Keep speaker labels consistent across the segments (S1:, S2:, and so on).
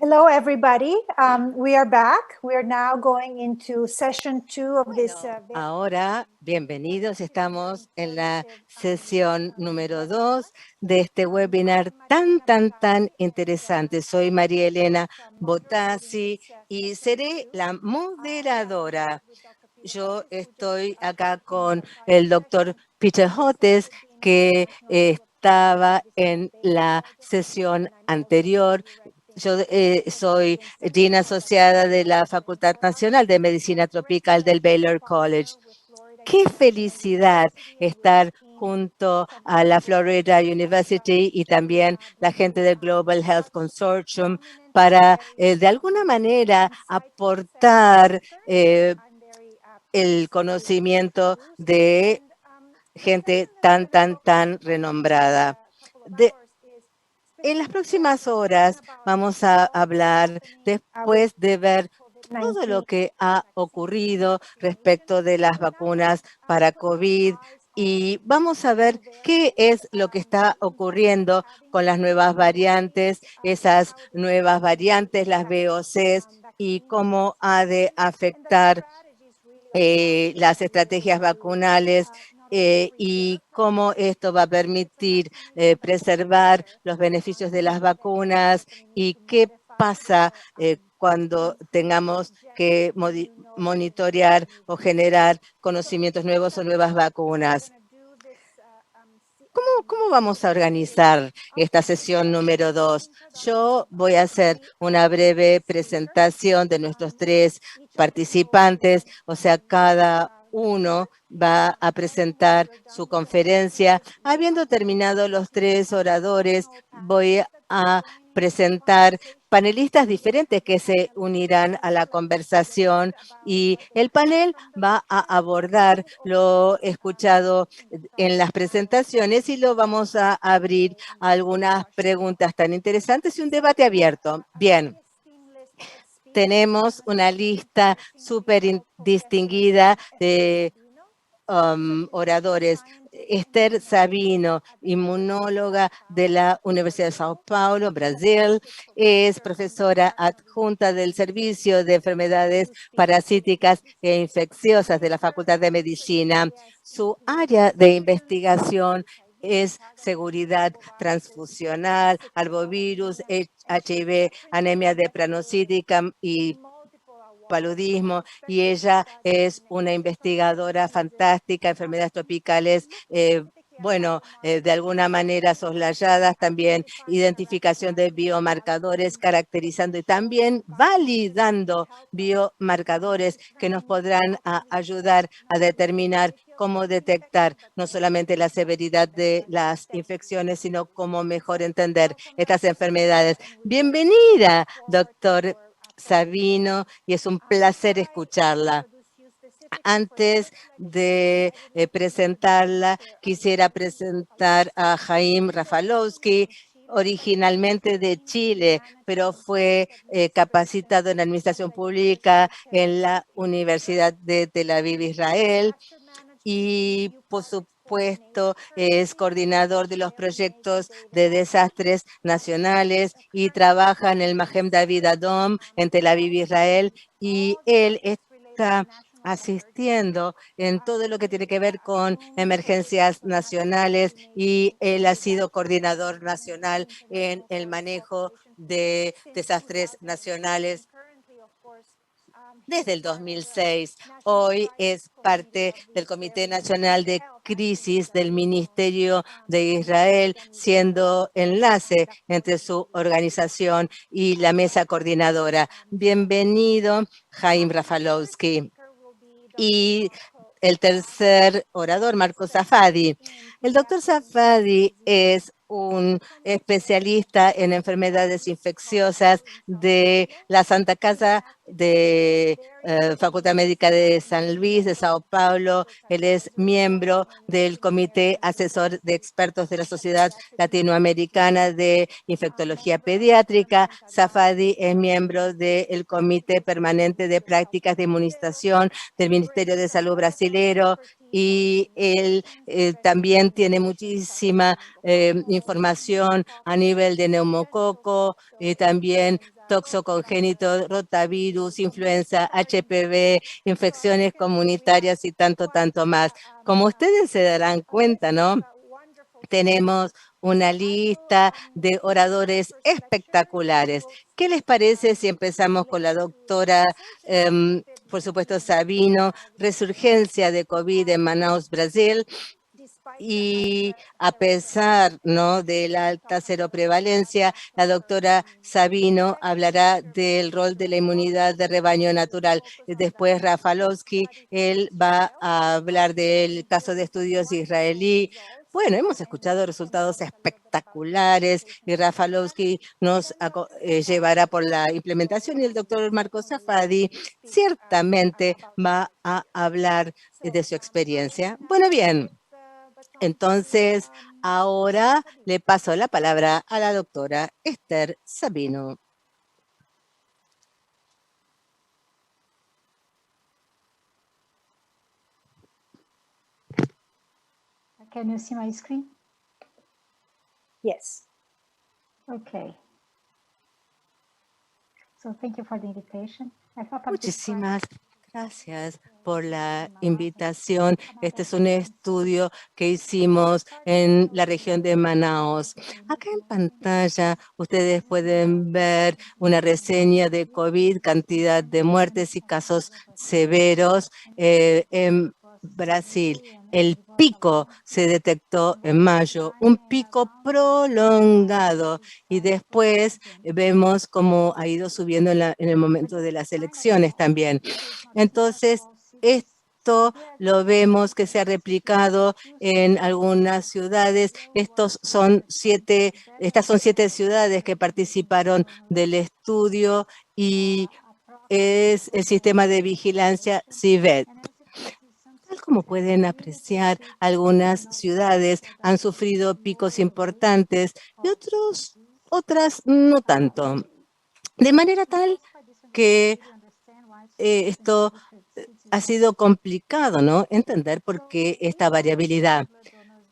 S1: Hello, everybody. We are back. We are now going into session 2 of this.
S2: Ahora, bienvenidos. Estamos en la sesión número 2 de este webinar tan interesante. Soy María Elena Botassi y seré la moderadora. Yo estoy acá con el doctor Peter Hotez, que estaba en la sesión anterior. Yo soy Dean asociada de la Facultad Nacional de Medicina Tropical del Baylor College. Qué felicidad estar junto a la Florida University y también la gente del Global Health Consortium para de alguna manera aportar el conocimiento de gente tan renombrada. En las próximas horas vamos a hablar, después de ver todo lo que ha ocurrido respecto de las vacunas para COVID, y vamos a ver qué es lo que está ocurriendo con las nuevas variantes, esas nuevas variantes, las VOCs, y cómo ha de afectar las estrategias vacunales y cómo esto va a permitir preservar los beneficios de las vacunas y qué pasa cuando tengamos que monitorear o generar conocimientos nuevos o nuevas vacunas. ¿Cómo vamos a organizar esta sesión número 2? Yo voy a hacer una breve presentación de nuestros 3 participantes, o sea, cada uno va a presentar su conferencia. Habiendo terminado los 3 oradores, voy a presentar panelistas diferentes que se unirán a la conversación, y el panel va a abordar lo escuchado en las presentaciones y lo vamos a abrir a algunas preguntas tan interesantes y un debate abierto. Bien. Tenemos una lista súper distinguida de oradores. Esther Sabino, inmunóloga de la Universidad de Sao Paulo, Brasil, es profesora adjunta del Servicio de Enfermedades Parasíticas e Infecciosas de la Facultad de Medicina. Su área de investigación es seguridad transfusional, arbovirus, HIV, anemia deplanocítica y paludismo, y ella es una investigadora fantástica, enfermedades tropicales, de alguna manera soslayadas, también identificación de biomarcadores, caracterizando y también validando biomarcadores que nos podrán ayudar a determinar cómo detectar no solamente la severidad de las infecciones, sino cómo mejor entender estas enfermedades. Bienvenida, doctor Sabino, y es un placer escucharla. Antes de presentarla, quisiera presentar a Jaime Rafalowski, originalmente de Chile, pero fue capacitado en Administración Pública en la Universidad de Tel Aviv, Israel, y por supuesto es coordinador de los proyectos de desastres nacionales y trabaja en el Magen David Adom en Tel Aviv, Israel, y él está asistiendo en todo lo que tiene que ver con emergencias nacionales, y él ha sido coordinador nacional en el manejo de desastres nacionales desde el 2006. Hoy es parte del Comité Nacional de Crisis del Ministerio de Israel, siendo enlace entre su organización y la mesa coordinadora. Bienvenido, Jaime Rafalowski. Y el tercer orador, Marco Safadi. El doctor Safadi es un especialista en enfermedades infecciosas de la Santa Casa de Facultad Médica de San Luis, de Sao Paulo. Él es miembro del Comité Asesor de Expertos de la Sociedad Latinoamericana de Infectología Pediátrica. Safadi es miembro del Comité Permanente de Prácticas de Inmunización del Ministerio de Salud brasilero, y él también tiene muchísima información a nivel de neumococo, y también toxocongénito, rotavirus, influenza, HPV, infecciones comunitarias y tanto más. Como ustedes se darán cuenta, ¿no? Tenemos una lista de oradores espectaculares. ¿Qué les parece si empezamos con la doctora, por supuesto, Sabino, resurgencia de COVID en Manaus, Brasil? Y a pesar, ¿no?, de la alta seroprevalencia, la doctora Sabino hablará del rol de la inmunidad de rebaño natural. Después Rafalowski, él va a hablar del caso de estudios israelí. Bueno, hemos escuchado resultados espectaculares y Rafalowski nos llevará por la implementación, y el doctor Marco Safadi ciertamente va a hablar de su experiencia. Bueno, bien. Entonces, ahora le paso la palabra a la doctora Esther Sabino.
S3: Can you see my screen?
S1: Yes.
S3: Okay. So thank you for the invitation.
S2: Muchísimas gracias por la invitación. Este es un estudio que hicimos en la región de Manaus. Acá en pantalla ustedes pueden ver una reseña de COVID, cantidad de muertes y casos severos en Brasil. El pico se detectó en mayo, un pico prolongado, y después vemos cómo ha ido subiendo en el momento de las elecciones también. Entonces, esto lo vemos que se ha replicado en algunas ciudades. Estas son 7 ciudades que participaron del estudio y es el sistema de vigilancia CIVET. Tal como pueden apreciar, algunas ciudades han sufrido picos importantes y otras no tanto. De manera tal que esto ha sido complicado, ¿no?, entender por qué esta variabilidad.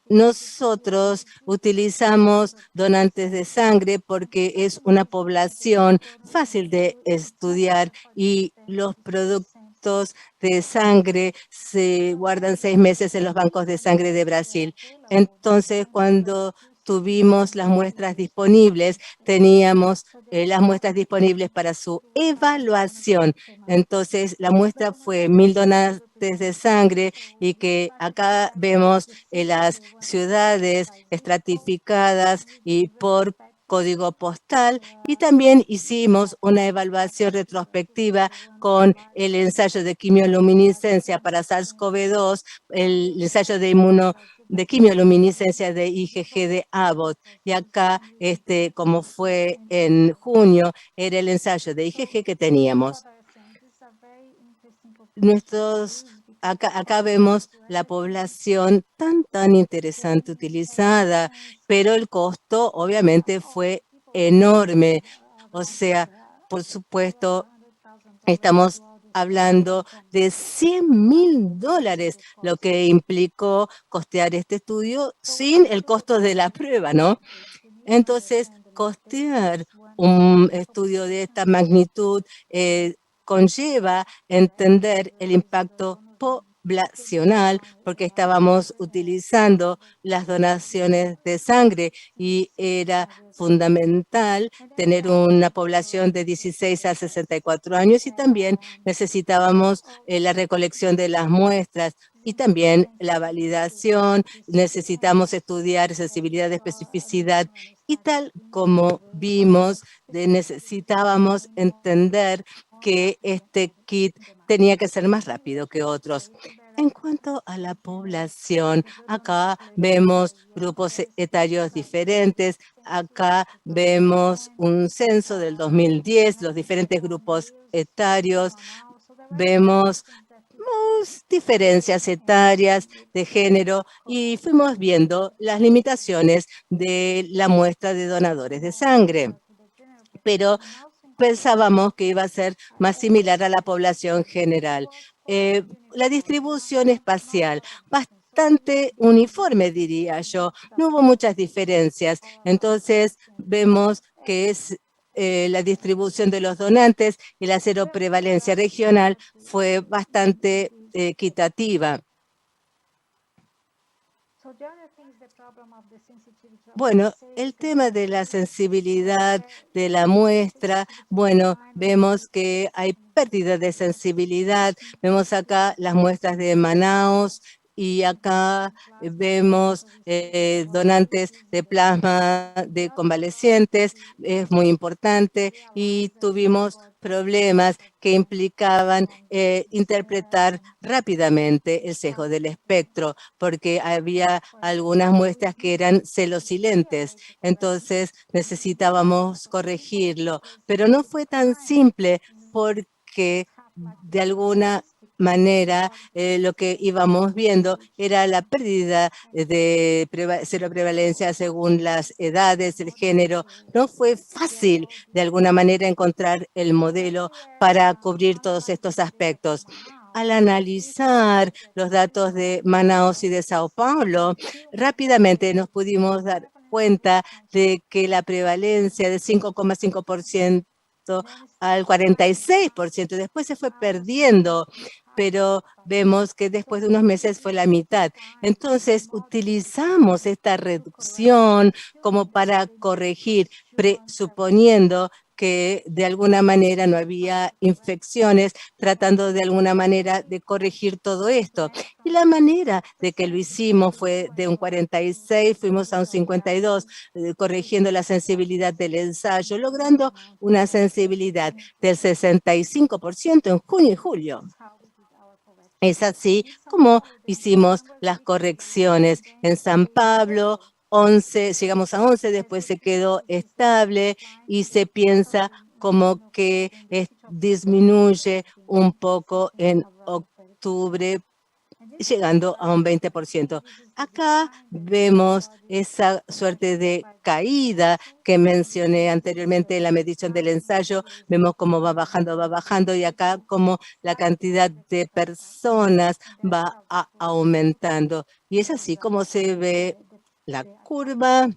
S2: Nosotros utilizamos donantes de sangre porque es una población fácil de estudiar y los productos de sangre se guardan 6 meses en los bancos de sangre de Brasil. Entonces, cuando tuvimos las muestras disponibles, teníamos las muestras disponibles para su evaluación. Entonces, la muestra fue 1000 donantes de sangre, y que acá vemos las ciudades estratificadas y por código postal, y también hicimos una evaluación retrospectiva con el ensayo de quimioluminiscencia para SARS-CoV-2, el ensayo de quimioluminiscencia de IgG de Abbott. Y acá, como fue en junio, era el ensayo de IgG que teníamos. Acá vemos la población tan interesante utilizada, pero el costo obviamente fue enorme. O sea, por supuesto, estamos hablando de $100,000, lo que implicó costear este estudio sin el costo de la prueba, ¿no? Entonces, costear un estudio de esta magnitud conlleva entender el impacto poblacional, porque estábamos utilizando las donaciones de sangre y era fundamental tener una población de 16 a 64 años, y también necesitábamos la recolección de las muestras y también la validación. Necesitamos estudiar sensibilidad, especificidad, y tal como vimos, necesitábamos entender que este kit tenía que ser más rápido que otros. En cuanto a la población, acá vemos grupos etarios diferentes. Acá vemos un censo del 2010, los diferentes grupos etarios. Vemos diferencias etarias, de género, y fuimos viendo las limitaciones de la muestra de donadores de sangre. Pero pensábamos que iba a ser más similar a la población general. La distribución espacial, bastante uniforme, diría yo. No hubo muchas diferencias. Entonces, vemos que la distribución de los donantes y la seroprevalencia regional fue bastante equitativa. Bueno, el tema de la sensibilidad de la muestra, bueno, vemos que hay pérdida de sensibilidad. Vemos acá las muestras de Manaos y acá vemos donantes de plasma de convalecientes, es muy importante, y tuvimos problemas que implicaban interpretar rápidamente el sesgo del espectro, porque había algunas muestras que eran celosilentes, entonces necesitábamos corregirlo, pero no fue tan simple porque de alguna manera lo que íbamos viendo era la pérdida de seroprevalencia según las edades, el género. No fue fácil de alguna manera encontrar el modelo para cubrir todos estos aspectos. Al analizar los datos de Manaos y de Sao Paulo, rápidamente nos pudimos dar cuenta de que la prevalencia de 5,5% al 46%, después se fue perdiendo, pero vemos que después de unos meses fue la mitad. Entonces, utilizamos esta reducción como para corregir, presuponiendo que de alguna manera no había infecciones, tratando de alguna manera de corregir todo esto. Y la manera de que lo hicimos fue de un 46, fuimos a un 52, corrigiendo la sensibilidad del ensayo, logrando una sensibilidad del 65% en junio y julio. Es así como hicimos las correcciones en San Pablo. 11, llegamos a 11, después se quedó estable y se piensa como que disminuye un poco en octubre, llegando a un 20%. Acá vemos esa suerte de caída que mencioné anteriormente en la medición del ensayo. Vemos cómo va bajando y acá como la cantidad de personas va aumentando. Y es así como se ve la curva,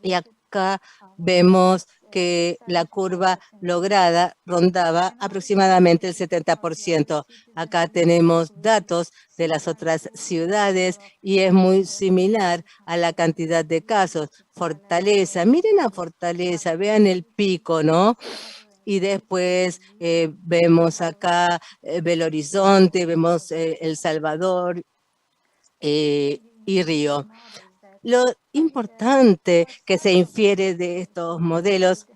S2: y acá vemos que la curva lograda rondaba aproximadamente el 70%. Acá tenemos datos de las otras ciudades y es muy similar a la cantidad de casos. Fortaleza, miren a Fortaleza, vean el pico, ¿no? Y después vemos acá Belo Horizonte, vemos El Salvador y Río. Lo importante que se infiere de estos modelos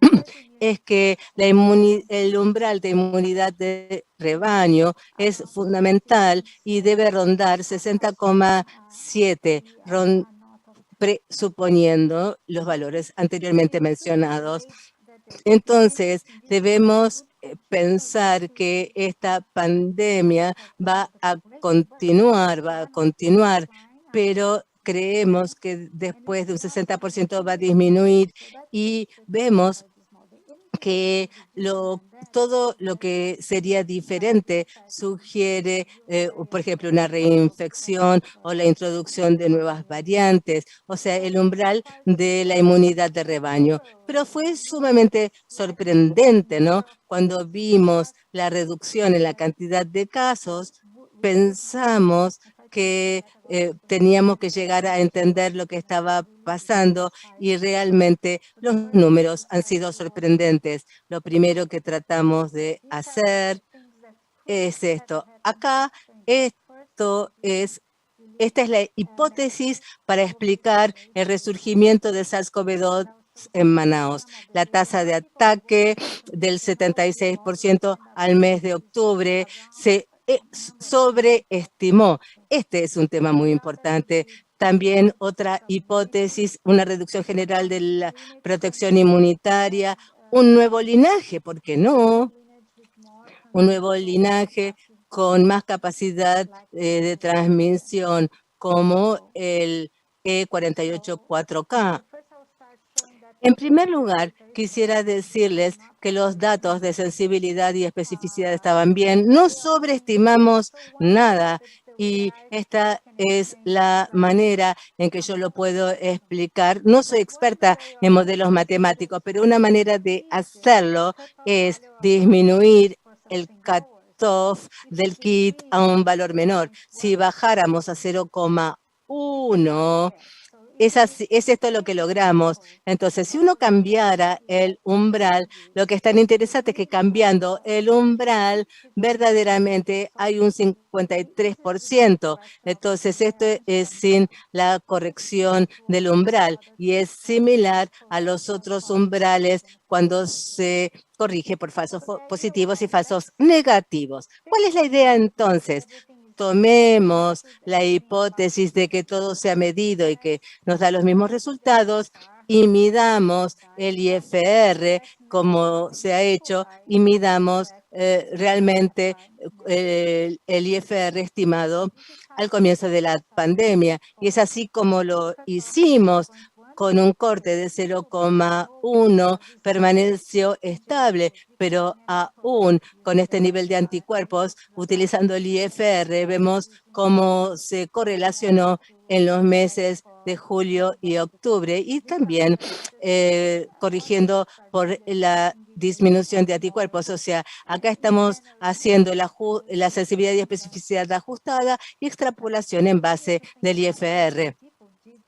S2: es que el umbral de inmunidad de rebaño es fundamental y debe rondar 60,7, presuponiendo los valores anteriormente mencionados. Entonces, debemos pensar que esta pandemia va a continuar, pero creemos que después de un 60% va a disminuir y vemos que todo lo que sería diferente sugiere, por ejemplo, una reinfección o la introducción de nuevas variantes, o sea, el umbral de la inmunidad de rebaño. Pero fue sumamente sorprendente, ¿no? Cuando vimos la reducción en la cantidad de casos, pensamos que teníamos que llegar a entender lo que estaba pasando y realmente los números han sido sorprendentes. Lo primero que tratamos de hacer es esto. Acá, esta es la hipótesis para explicar el resurgimiento de SARS-CoV-2 en Manaos. La tasa de ataque del 76% al mes de octubre se sobreestimó. Este es un tema muy importante. También otra hipótesis, una reducción general de la protección inmunitaria, un nuevo linaje, ¿por qué no? Un nuevo linaje con más capacidad de transmisión, como el E484K. En primer lugar, quisiera decirles que los datos de sensibilidad y especificidad estaban bien. No sobreestimamos nada. y esta es la manera en que yo lo puedo explicar. No soy experta en modelos matemáticos, pero una manera de hacerlo es disminuir el cutoff del kit a un valor menor. Si bajáramos a 0,1, es esto lo que logramos. Entonces, si uno cambiara el umbral, lo que es tan interesante es que cambiando el umbral, verdaderamente hay un 53%. Entonces, esto es sin la corrección del umbral y es similar a los otros umbrales cuando se corrige por falsos positivos y falsos negativos. ¿Cuál es la idea entonces? Tomemos la hipótesis de que todo se ha medido y que nos da los mismos resultados y midamos el IFR como se ha hecho y midamos realmente el IFR estimado al comienzo de la pandemia. Y es así como lo hicimos con un corte de 0,1, permaneció estable, pero aún con este nivel de anticuerpos, utilizando el IFR, vemos cómo se correlacionó en los meses de julio y octubre y también corrigiendo por la disminución de anticuerpos. O sea, acá estamos haciendo la sensibilidad y especificidad ajustada y extrapolación en base del IFR.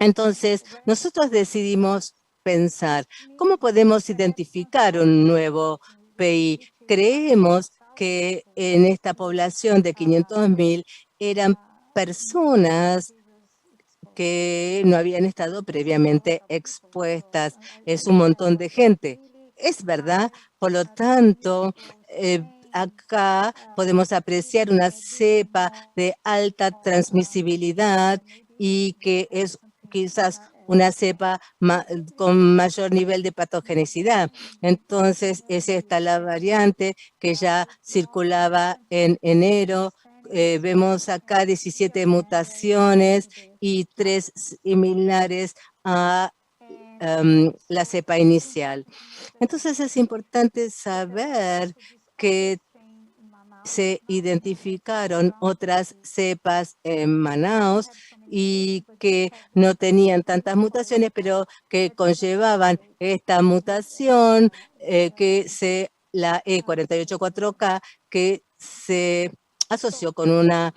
S2: Entonces, nosotros decidimos pensar, ¿cómo podemos identificar un nuevo PI? Creemos que en esta población de 500.000 eran personas que no habían estado previamente expuestas. Es un montón de gente. Es verdad, por lo tanto, acá podemos apreciar una cepa de alta transmisibilidad y que es quizás una cepa con mayor nivel de patogenicidad. Entonces, es esta la variante que ya circulaba en enero. Vemos acá 17 mutaciones y 3 similares a la cepa inicial. Entonces, es importante saber que se identificaron otras cepas en Manaos y que no tenían tantas mutaciones, pero que conllevaban esta mutación, la E484K, que se asoció con una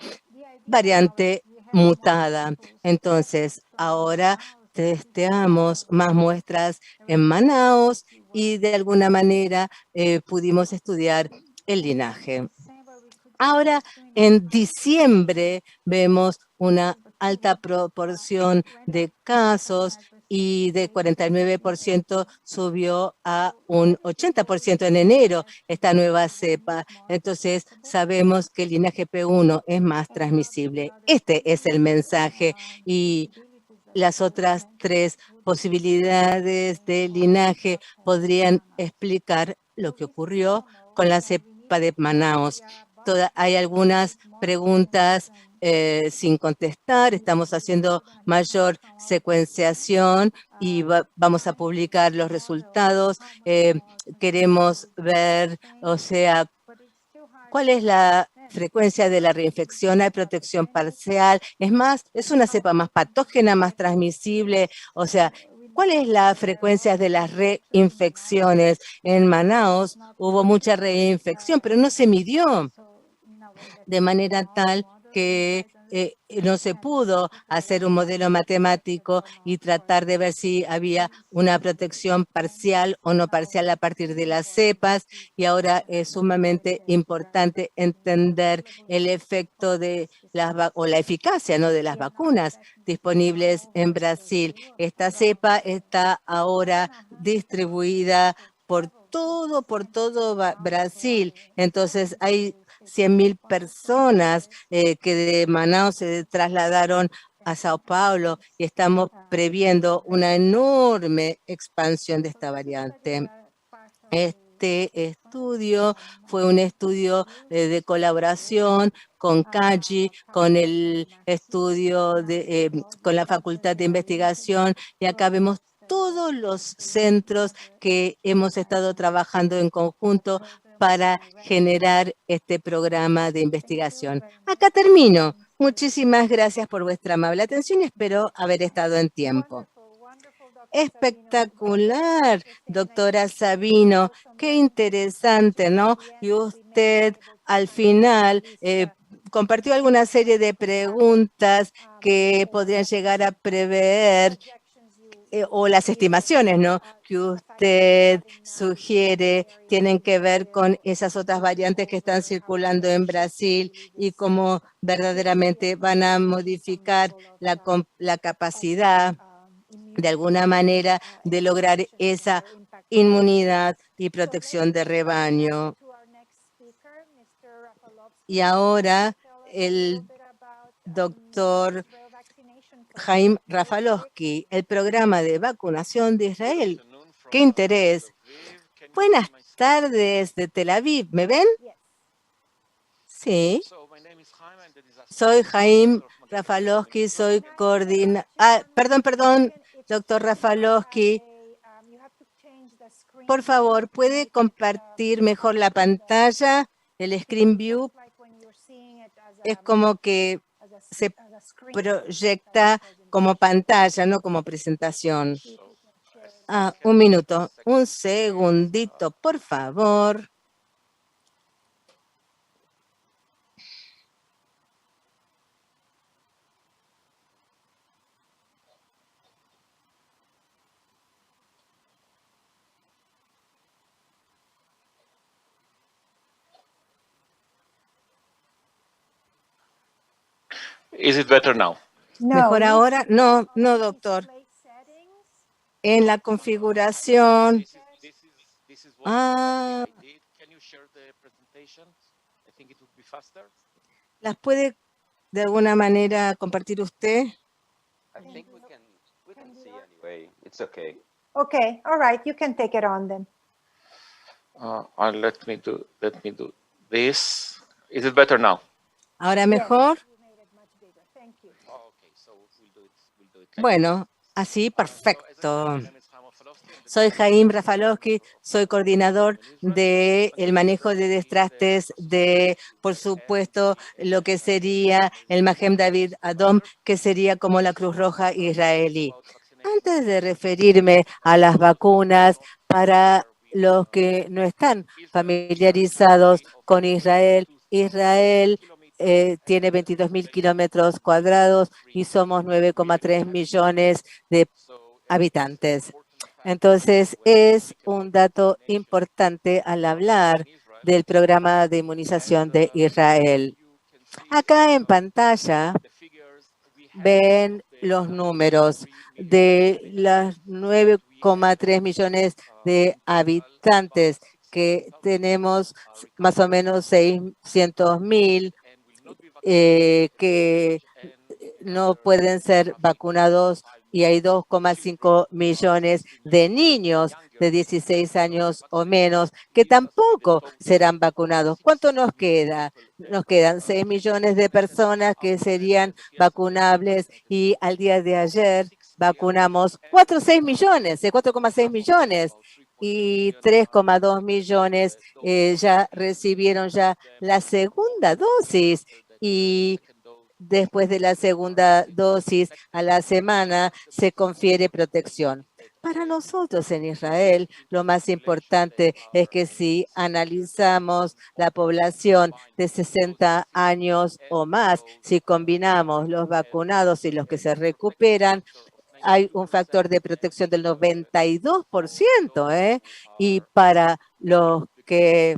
S2: variante mutada. Entonces, ahora testeamos más muestras en Manaos y de alguna manera pudimos estudiar el linaje. Ahora, en diciembre, vemos una alta proporción de casos y de 49% subió a un 80% en enero esta nueva cepa. Entonces, sabemos que el linaje P1 es más transmisible. Este es el mensaje y las otras 3 posibilidades de linaje podrían explicar lo que ocurrió con la cepa de Manaos. Hay algunas preguntas sin contestar. Estamos haciendo mayor secuenciación y vamos a publicar los resultados. Queremos ver, o sea, cuál es la frecuencia de la reinfección. Hay protección parcial. Es más, es una cepa más patógena, más transmisible. O sea, ¿cuál es la frecuencia de las reinfecciones? En Manaos hubo mucha reinfección, pero no se midió de manera tal que no se pudo hacer un modelo matemático y tratar de ver si había una protección parcial o no parcial a partir de las cepas. Y ahora es sumamente importante entender el efecto de o la eficacia, ¿no?, de las vacunas disponibles en Brasil. Esta cepa está ahora distribuida por todo Brasil. Entonces, hay 100.000 personas que de Manaus se trasladaron a Sao Paulo y estamos previendo una enorme expansión de esta variante. Este estudio fue un estudio de colaboración con CAGI, con el estudio con la Facultad de Investigación, y acá vemos todos los centros que hemos estado trabajando en conjunto para generar este programa de investigación. Acá termino. Muchísimas gracias por vuestra amable atención y espero haber estado en tiempo. Espectacular, doctora Sabino, qué interesante, ¿no? Y usted al final compartió alguna serie de preguntas que podrían llegar a prever o las estimaciones, ¿no?, que usted sugiere tienen que ver con esas otras variantes que están circulando en Brasil y cómo verdaderamente van a modificar la capacidad de alguna manera de lograr esa inmunidad y protección de rebaño. Y ahora el doctor Chaim Rafalowski, el programa de vacunación de Israel. ¡Qué interés! Buenas tardes de Tel Aviv, ¿me ven? Sí. Soy Chaim Rafalowski, soy coordinador. Perdón, doctor Rafalowski. Por favor, ¿puede compartir mejor la pantalla? El Screen View es como que se proyecta como pantalla, no como presentación. Un minuto, un segundito, por favor.
S4: Is it better now?
S2: ¿Mejor ahora? No, doctor. En la configuración. ¿Las puede de alguna manera compartir usted?
S1: Okay, all right, you can take it on then.
S4: Let me do this. Is it better now?
S2: ¿Ahora mejor? Bueno, así perfecto. Soy Chaim Rafalowski, soy coordinador del manejo de destrastes de, por supuesto, lo que sería el Magen David Adom, que sería como la Cruz Roja israelí. Antes de referirme a las vacunas, para los que no están familiarizados con Israel, Israel tiene 22.000 kilómetros cuadrados y somos 9,3 millones de habitantes. Entonces, es un dato importante al hablar del programa de inmunización de Israel. Acá en pantalla ven los números de las 9,3 millones de habitantes que tenemos, más o menos 600.000 que no pueden ser vacunados y hay 2,5 millones de niños de 16 años o menos que tampoco serán vacunados. ¿Cuánto nos queda? Nos quedan 6 millones de personas que serían vacunables y al día de ayer vacunamos 4,6 millones y 3,2 millones ya recibieron ya la segunda dosis y después de la segunda dosis a la semana se confiere protección. Para nosotros en Israel, lo más importante es que si analizamos la población de 60 años o más, si combinamos los vacunados y los que se recuperan, hay un factor de protección del 92%, y para los que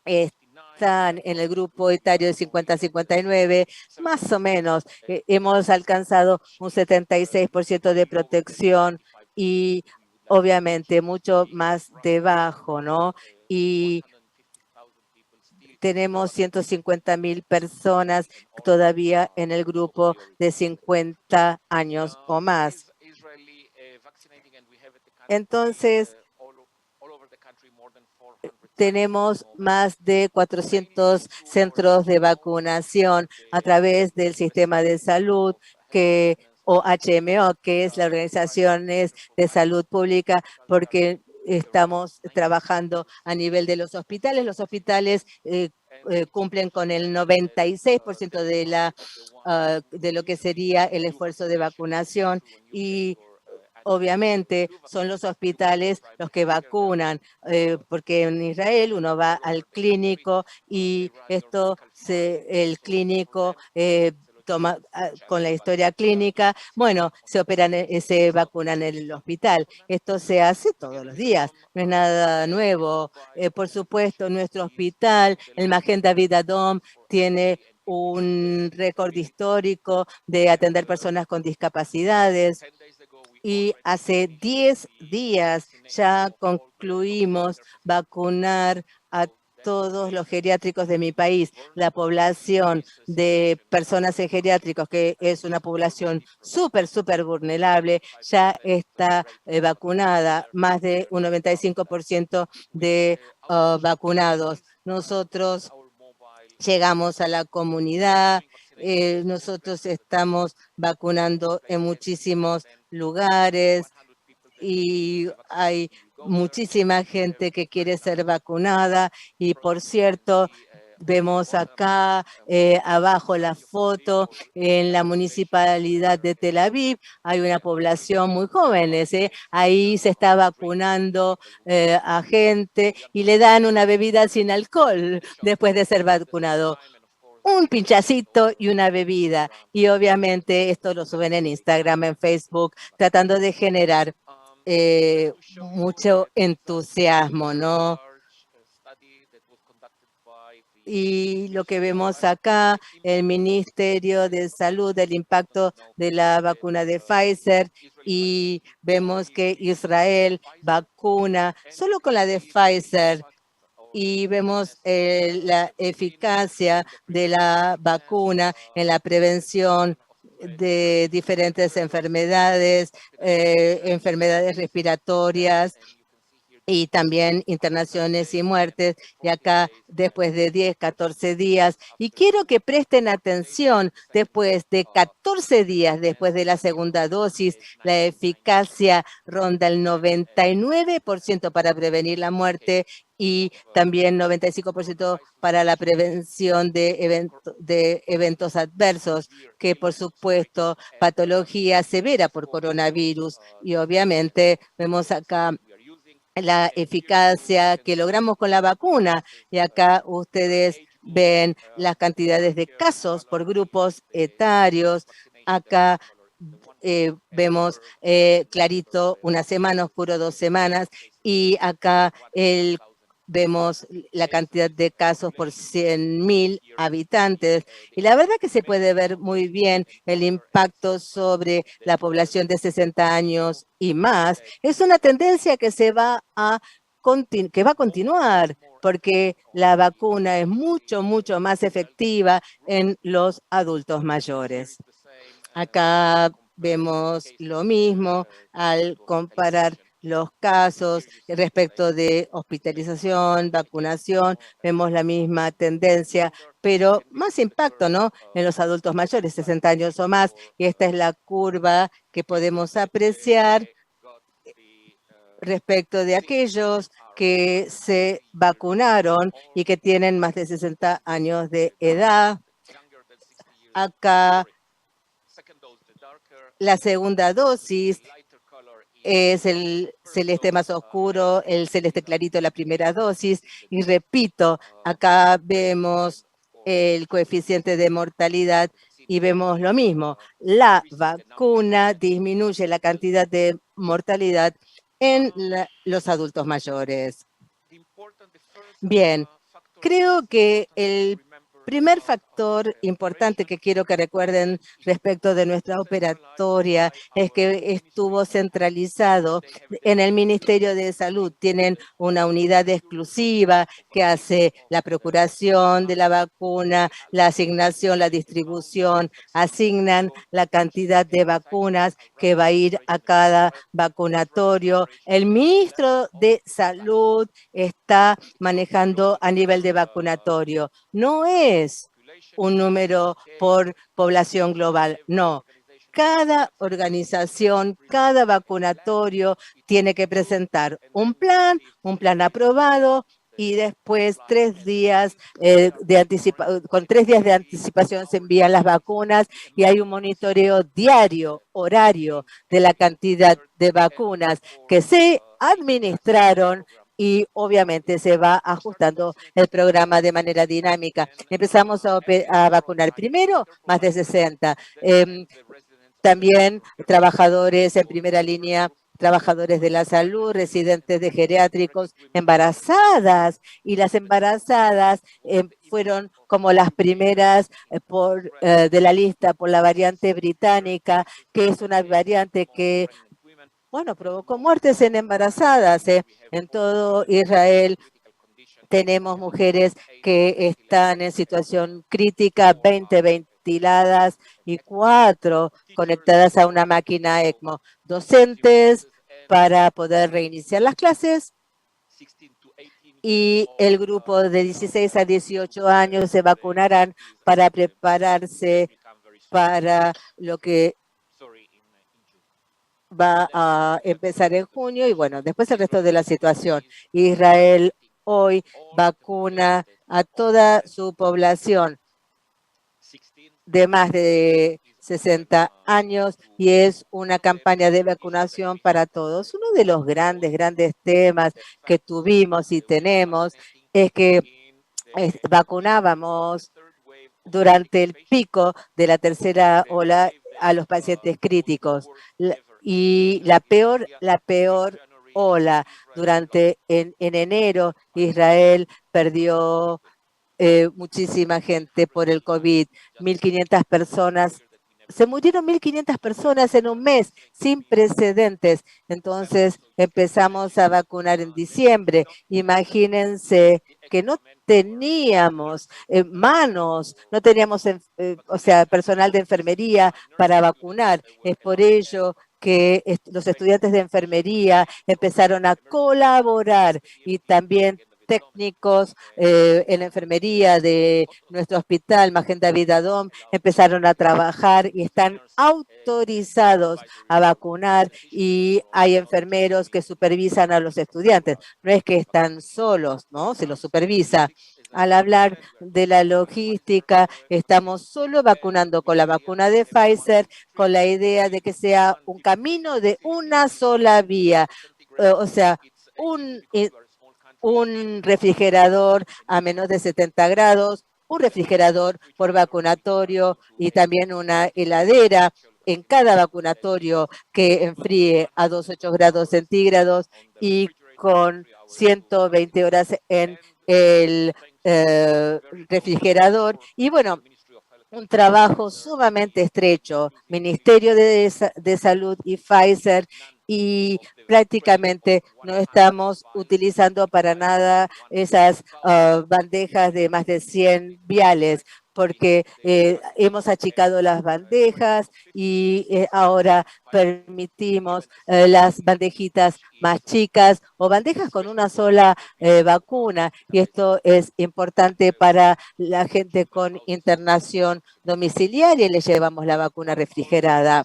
S2: están en el grupo etario de 50 a 59, más o menos hemos alcanzado un 76% de protección y obviamente mucho más debajo, ¿no? Y tenemos 150.000 personas todavía en el grupo de 50 años o más. Entonces, tenemos más de 400 centros de vacunación a través del sistema de salud o HMO, que es la Organización de Salud Pública, porque estamos trabajando a nivel de los hospitales. Los hospitales cumplen con el 96% de lo que sería el esfuerzo de vacunación y obviamente son los hospitales los que vacunan, porque en Israel uno va al clínico y el clínico toma con la historia clínica, bueno, se vacunan en el hospital. Esto se hace todos los días, no es nada nuevo. Por supuesto, nuestro hospital, el Magen David Adom, tiene un récord histórico de atender personas con discapacidades. Y hace 10 días ya concluimos vacunar a todos los geriátricos de mi país. La población de personas en geriátricos, que es una población súper vulnerable, ya está vacunada, más de un 95% de vacunados. Nosotros llegamos a la comunidad, nosotros estamos vacunando en muchísimos lugares y hay muchísima gente que quiere ser vacunada y, por cierto, vemos acá abajo la foto en la municipalidad de Tel Aviv. Hay una población muy joven. Ahí se está vacunando a gente y le dan una bebida sin alcohol después de ser vacunado. Un pinchacito y una bebida. Y obviamente esto lo suben en Instagram, en Facebook, tratando de generar mucho entusiasmo, ¿no? Y lo que vemos acá, el Ministerio de Salud, el impacto de la vacuna de Pfizer, y vemos que Israel vacuna solo con la de Pfizer, y vemos la eficacia de la vacuna en la prevención de diferentes enfermedades, enfermedades respiratorias, y también internaciones y muertes, y acá después de 10, 14 días. Y quiero que presten atención, después de 14 días después de la segunda dosis, la eficacia ronda el 99% para prevenir la muerte y también 95% para la prevención de eventos adversos, que por supuesto patología severa por coronavirus. Y obviamente vemos acá la eficacia que logramos con la vacuna. Y acá ustedes ven las cantidades de casos por grupos etarios. Acá vemos clarito 1 semana, oscuro 2 semanas. Y acá vemos la cantidad de casos por 100.000 habitantes. Y la verdad que se puede ver muy bien el impacto sobre la población de 60 años y más. Es una tendencia que va a continuar, porque la vacuna es mucho más efectiva en los adultos mayores. Acá vemos lo mismo al comparar los casos respecto de hospitalización, vacunación, vemos la misma tendencia, pero más impacto, ¿no?, en los adultos mayores, 60 años o más, y esta es la curva que podemos apreciar respecto de aquellos que se vacunaron y que tienen más de 60 años de edad. Acá la segunda dosis es el celeste más oscuro, el celeste clarito la primera dosis. Y repito, acá vemos el coeficiente de mortalidad y vemos lo mismo. La vacuna disminuye la cantidad de mortalidad en los adultos mayores. Bien, creo que el primer factor importante que quiero que recuerden respecto de nuestra operatoria es que estuvo centralizado en el Ministerio de Salud. Tienen una unidad exclusiva que hace la procuración de la vacuna, la asignación, la distribución, asignan la cantidad de vacunas que va a ir a cada vacunatorio. El ministro de Salud está manejando a nivel de vacunatorio. No es un número por población global, no. cada organización, cada vacunatorio tiene que presentar un plan aprobado, y después 3 días con 3 días de anticipación se envían las vacunas y hay un monitoreo diario, horario, de la cantidad de vacunas que se administraron, y obviamente se va ajustando el programa de manera dinámica. Empezamos a vacunar primero más de 60. También trabajadores en primera línea, trabajadores de la salud, residentes de geriátricos, embarazadas, y las embarazadas fueron como las primeras de la lista por la variante británica, que es una variante que, bueno, provocó muertes en embarazadas. En todo Israel tenemos mujeres que están en situación crítica, 20 ventiladas y 4 conectadas a una máquina ECMO. Docentes para poder reiniciar las clases, y el grupo de 16 a 18 años se vacunarán para prepararse para lo que va a empezar en junio, y bueno, después el resto de la situación. Israel hoy vacuna a toda su población de más de 60 años y es una campaña de vacunación para todos. Uno de los grandes temas que tuvimos y tenemos es que vacunábamos durante el pico de la tercera ola a los pacientes críticos. Y la peor ola en enero, Israel perdió muchísima gente por el COVID. 1.500 personas, se murieron 1.500 personas en un mes, sin precedentes. Entonces empezamos a vacunar en diciembre. Imagínense que no teníamos manos, no teníamos, personal de enfermería para vacunar. Es por ello que los estudiantes de enfermería empezaron a colaborar, y también técnicos en la enfermería de nuestro hospital, Magen David Adom, empezaron a trabajar y están autorizados a vacunar, y hay enfermeros que supervisan a los estudiantes. No es que están solos, ¿no? Se los supervisa. Al hablar de la logística, estamos solo vacunando con la vacuna de Pfizer, con la idea de que sea un camino de una sola vía, un refrigerador a menos de 70 grados, un refrigerador por vacunatorio y también una heladera en cada vacunatorio que enfríe a 2,8 grados centígrados y con 120 horas en el refrigerador. Y bueno, un trabajo sumamente estrecho, Ministerio de Salud y Pfizer, y prácticamente no estamos utilizando para nada esas bandejas de más de 100 viales, porque hemos achicado las bandejas y ahora permitimos las bandejitas más chicas o bandejas con una sola vacuna, y esto es importante para la gente con internación domiciliaria, y le llevamos la vacuna refrigerada.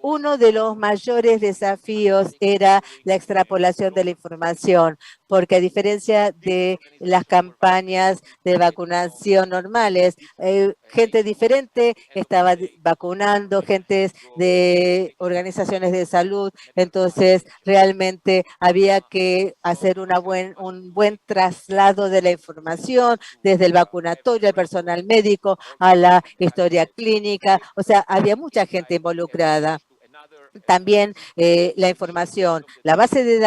S2: Uno de los mayores desafíos era la extrapolación de la información, porque a diferencia de las campañas de vacunación normales, gente diferente estaba vacunando, gente de organizaciones de salud. Entonces, realmente había que hacer un buen traslado de la información desde el vacunatorio, al personal médico, a la historia clínica. O sea, había mucha gente involucrada. También la información, la base de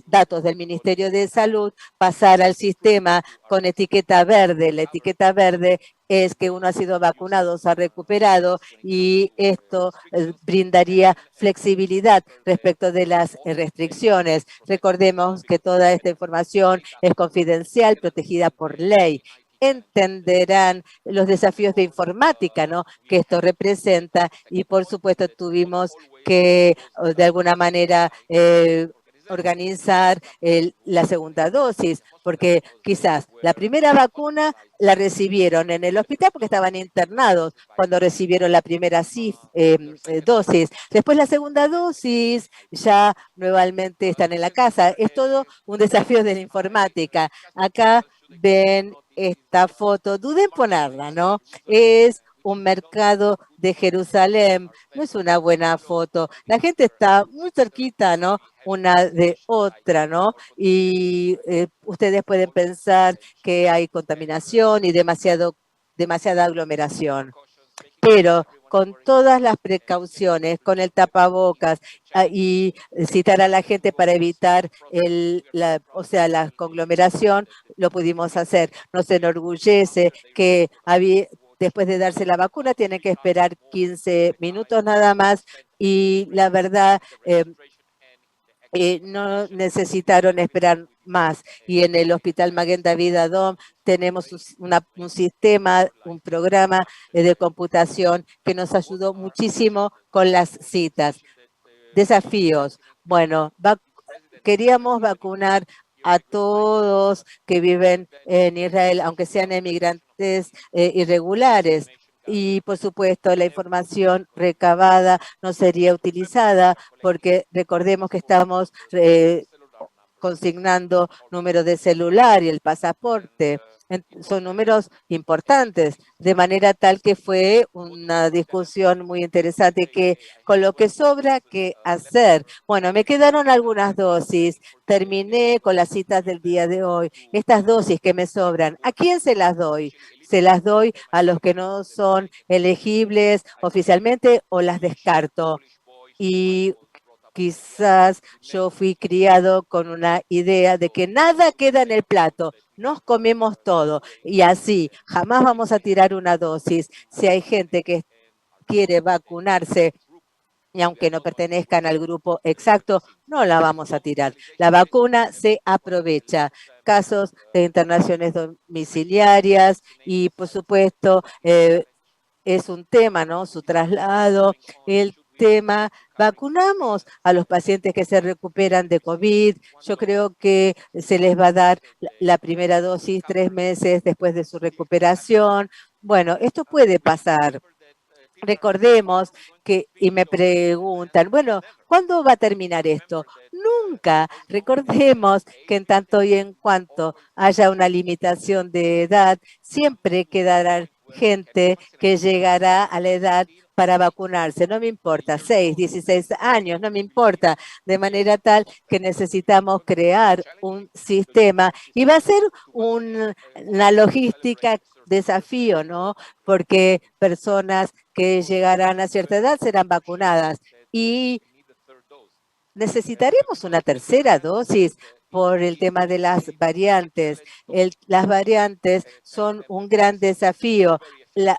S2: datos del Ministerio de Salud, pasar al sistema con etiqueta verde. La etiqueta verde es que uno ha sido vacunado, se ha recuperado, y esto brindaría flexibilidad respecto de las restricciones. Recordemos que toda esta información es confidencial, protegida por ley. Entenderán los desafíos de informática, ¿no?, que esto representa, y por supuesto tuvimos que de alguna manera organizar la segunda dosis, porque quizás la primera vacuna la recibieron en el hospital porque estaban internados cuando recibieron la primera dosis. Después la segunda dosis ya nuevamente están en la casa. Es todo un desafío de la informática. Acá ven esta foto, duden en ponerla, ¿no? Es un mercado de Jerusalén. No es una buena foto. La gente está muy cerquita, ¿no? Una de otra, ¿no? Y ustedes pueden pensar que hay contaminación y demasiada aglomeración. Pero con todas las precauciones, con el tapabocas y citar a la gente para evitar la conglomeración, lo pudimos hacer. Nos enorgullece que después de darse la vacuna tienen que esperar 15 minutos nada más y la verdad no necesitaron esperar más. Y en el Hospital Maguen David Adom tenemos un sistema, un programa de computación que nos ayudó muchísimo con las citas. Desafíos. Bueno, queríamos vacunar a todos que viven en Israel, aunque sean emigrantes irregulares. Y, por supuesto, la información recabada no sería utilizada porque recordemos que estamos consignando número de celular y el pasaporte. Son números importantes, de manera tal que fue una discusión muy interesante que con lo que sobra, ¿qué hacer? Bueno, me quedaron algunas dosis, terminé con las citas del día de hoy. Estas dosis que me sobran, ¿a quién se las doy? Se las doy a los que no son elegibles oficialmente o las descarto. Y quizás yo fui criado con una idea de que nada queda en el plato, nos comemos todo y así jamás vamos a tirar una dosis. Si hay gente que quiere vacunarse y aunque no pertenezcan al grupo exacto, no la vamos a tirar. La vacuna se aprovecha. Casos de internaciones domiciliarias y, por supuesto, es un tema, ¿no? Su traslado, el tema, vacunamos a los pacientes que se recuperan de COVID. Yo creo que se les va a dar la primera dosis 3 meses después de su recuperación. Bueno, esto puede pasar. Recordemos que, y me preguntan, bueno, ¿cuándo va a terminar esto? Nunca. Recordemos que en tanto y en cuanto haya una limitación de edad, siempre quedará gente que llegará a la edad para vacunarse. No me importa, 6, 16 años, no me importa. De manera tal que necesitamos crear un sistema y va a ser una logística desafío, ¿no? Porque personas que llegarán a cierta edad serán vacunadas y necesitaremos una tercera dosis por el tema de las variantes. Las variantes son un gran desafío.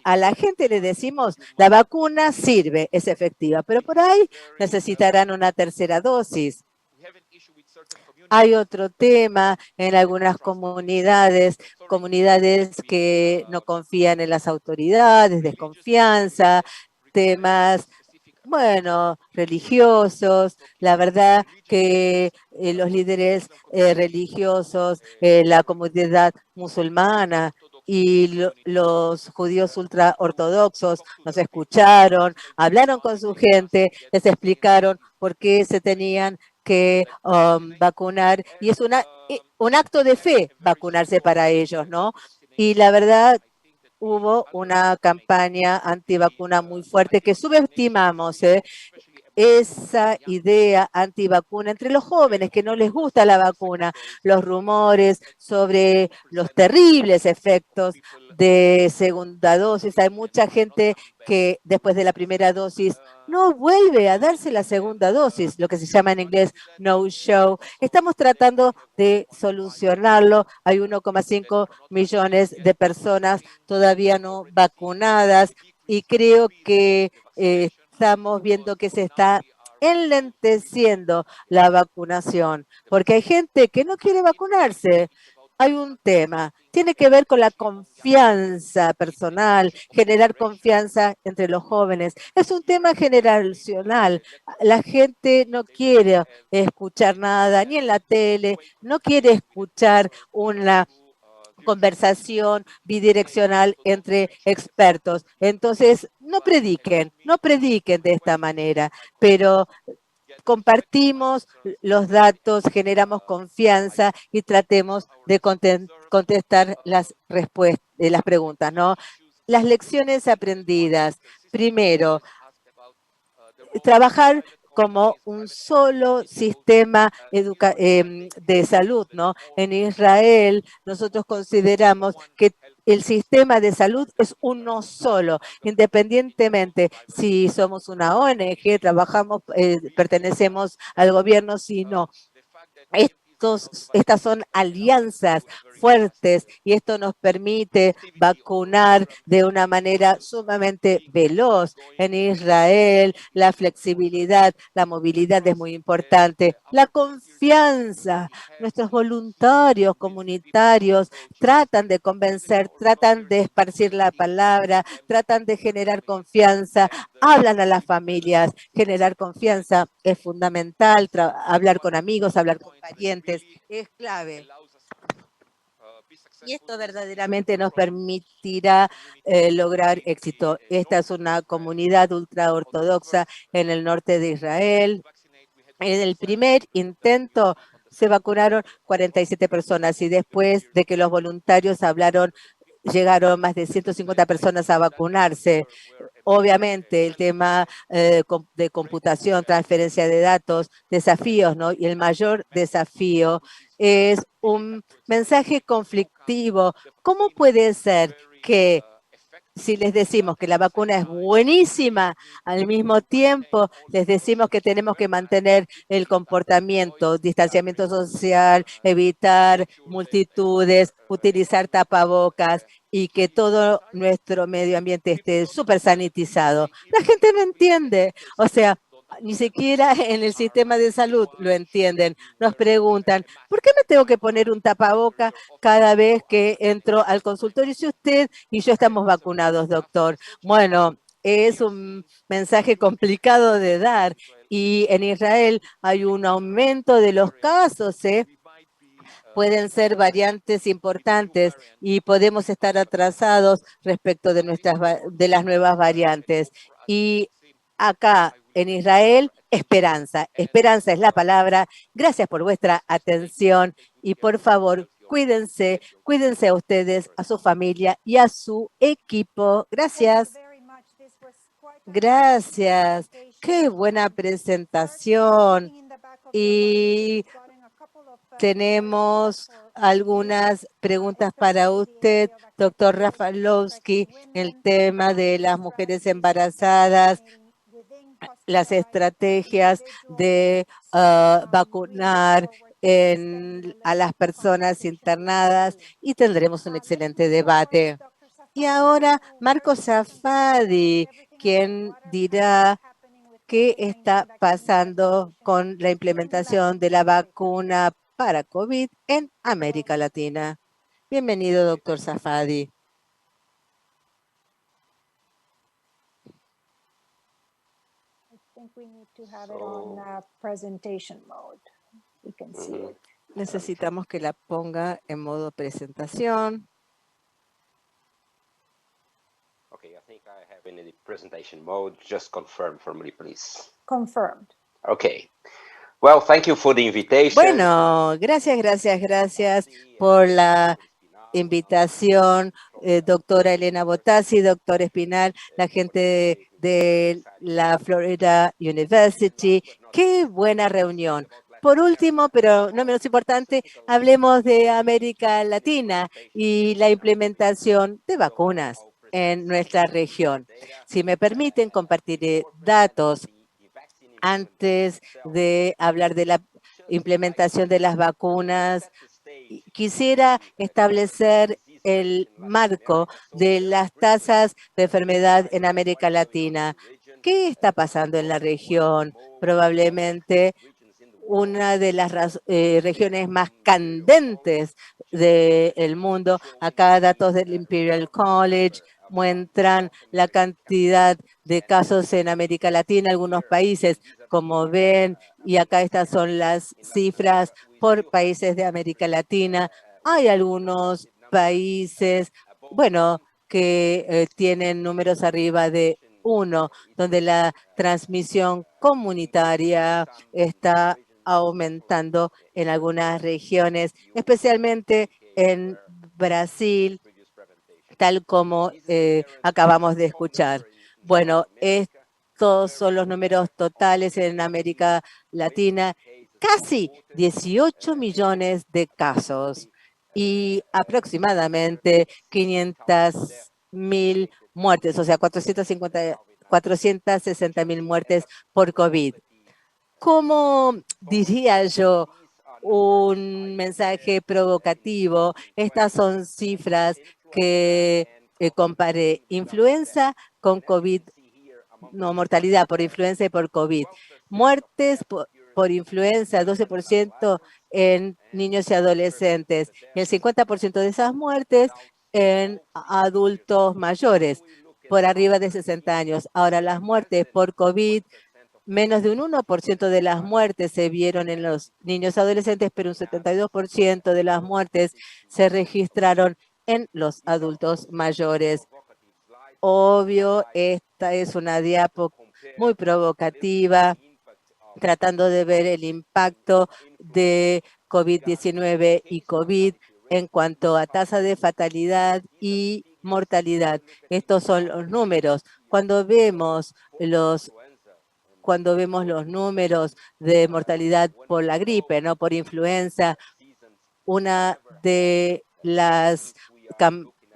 S2: A la gente le decimos, la vacuna sirve, es efectiva, pero por ahí necesitarán una tercera dosis. Hay otro tema en algunas comunidades que no confían en las autoridades, desconfianza, temas, bueno, religiosos. La verdad que los líderes religiosos, la comunidad musulmana y los judíos ultraortodoxos nos escucharon, hablaron con su gente, les explicaron por qué se tenían que vacunar y es un acto de fe vacunarse para ellos, ¿no? Y la verdad, hubo una campaña antivacuna muy fuerte que subestimamos, esa idea antivacuna entre los jóvenes que no les gusta la vacuna, los rumores sobre los terribles efectos de segunda dosis. Hay mucha gente que después de la primera dosis no vuelve a darse la segunda dosis, lo que se llama en inglés no show. Estamos tratando de solucionarlo. Hay 1,5 millones de personas todavía no vacunadas y creo que estamos viendo que se está enlenteciendo la vacunación, porque hay gente que no quiere vacunarse. hay un tema, tiene que ver con la confianza personal, generar confianza entre los jóvenes. Es un tema generacional. La gente no quiere escuchar nada, ni en la tele, no quiere escuchar una conversación bidireccional entre expertos. Entonces, no prediquen de esta manera, pero compartimos los datos, generamos confianza y tratemos de contestar las preguntas, ¿no? Las lecciones aprendidas. Primero, trabajar como un solo sistema de salud, ¿no? En Israel, nosotros consideramos que el sistema de salud es uno solo, independientemente si somos una ONG, trabajamos, pertenecemos al gobierno, si no. Estas son alianzas fuertes y esto nos permite vacunar de una manera sumamente veloz. En Israel, la flexibilidad, la movilidad es muy importante. La confianza. Nuestros voluntarios comunitarios tratan de convencer, tratan de esparcir la palabra, tratan de generar confianza, hablan a las familias. Generar confianza es fundamental, hablar con amigos, hablar con parientes. Es clave. Y esto verdaderamente nos permitirá lograr éxito. Esta es una comunidad ultraortodoxa en el norte de Israel. En el primer intento se vacunaron 47 personas y después de que los voluntarios hablaron, llegaron más de 150 personas a vacunarse. Obviamente, el tema de computación, transferencia de datos, desafíos, ¿no? Y el mayor desafío es un mensaje conflictivo. ¿Cómo puede ser que si les decimos que la vacuna es buenísima, al mismo tiempo les decimos que tenemos que mantener el comportamiento, distanciamiento social, evitar multitudes, utilizar tapabocas y que todo nuestro medio ambiente esté súper sanitizado? La gente no entiende. O sea, ni siquiera en el sistema de salud lo entienden. Nos preguntan, ¿por qué me tengo que poner un tapaboca cada vez que entro al consultorio si usted y yo estamos vacunados, doctor? Bueno, es un mensaje complicado de dar y en Israel hay un aumento de los casos, pueden ser variantes importantes y podemos estar atrasados respecto de las nuevas variantes. Y acá en Israel, esperanza. Esperanza es la palabra. Gracias por vuestra atención y por favor, cuídense a ustedes, a su familia y a su equipo. Gracias. Gracias. Qué buena presentación. Y tenemos algunas preguntas para usted, doctor Rafalowski, el tema de las mujeres embarazadas, las estrategias de vacunar a las personas internadas y tendremos un excelente debate. Y ahora Marco Safadi, quien dirá qué está pasando con la implementación de la vacuna para COVID en América Latina. Bienvenido, doctor Safadi. Necesitamos que la ponga en modo presentación.
S5: Okay, I think I have in the presentation mode. Just confirm for me, please.
S1: Confirmed.
S5: Okay. Well, thank you for the invitation.
S2: Bueno, gracias por la invitación, doctora Elena Bottazzi, doctor Espinal, la gente de la Florida University. ¡Qué buena reunión! Por último, pero no menos importante, hablemos de América Latina y la implementación de vacunas en nuestra región. Si me permiten, compartiré datos antes de hablar de la implementación de las vacunas. Quisiera establecer el marco de las tasas de enfermedad en América Latina. ¿Qué está pasando en la región? Probablemente una de las regiones más candentes del mundo. Acá datos del Imperial College muestran la cantidad de casos en América Latina, algunos países, como ven, y acá estas son las cifras por países de América Latina. Hay algunos países, bueno, que tienen números arriba de 1, donde la transmisión comunitaria está aumentando en algunas regiones, especialmente en Brasil, tal como acabamos de escuchar. Bueno, estos son los números totales en América Latina, casi 18 millones de casos y aproximadamente 500.000 muertes, o sea, 460.000 muertes por COVID. ¿Cómo diría yo un mensaje provocativo? Estas son cifras que comparé influenza con COVID, no, mortalidad por influenza y por COVID. Muertes por influenza, 12% en niños y adolescentes. Y el 50% de esas muertes en adultos mayores, por arriba de 60 años. Ahora, las muertes por COVID, menos de un 1% de las muertes se vieron en los niños y adolescentes, pero un 72% de las muertes se registraron en los adultos mayores. Obvio, esta es una diapo muy provocativa, tratando de ver el impacto de COVID-19 y COVID en cuanto a tasa de fatalidad y mortalidad. Estos son los números. Cuando vemos los números de mortalidad por la gripe, no por influenza, una de las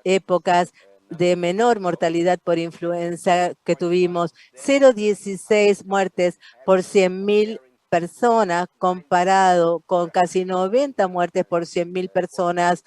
S2: épocas de menor mortalidad por influenza que tuvimos, 0,16 muertes por 100.000 personas, comparado con casi 90 muertes por 100.000 personas